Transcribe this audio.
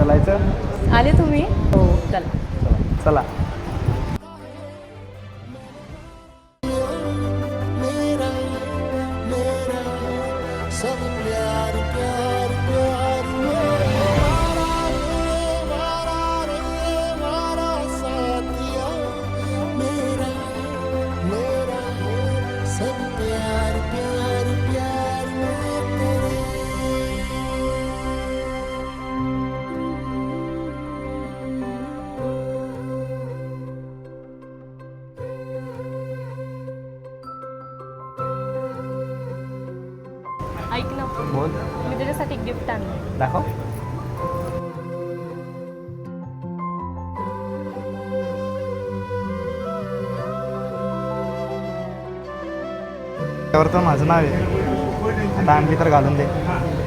चलायचं? आले तुम्ही? हो चला. चला. ऐक ना, बोल. मी तुझ्यासाठी गिफ्ट आणलं. दाखव. त्यावर तर माझं नाव आहे. आता आणली तर घालून दे.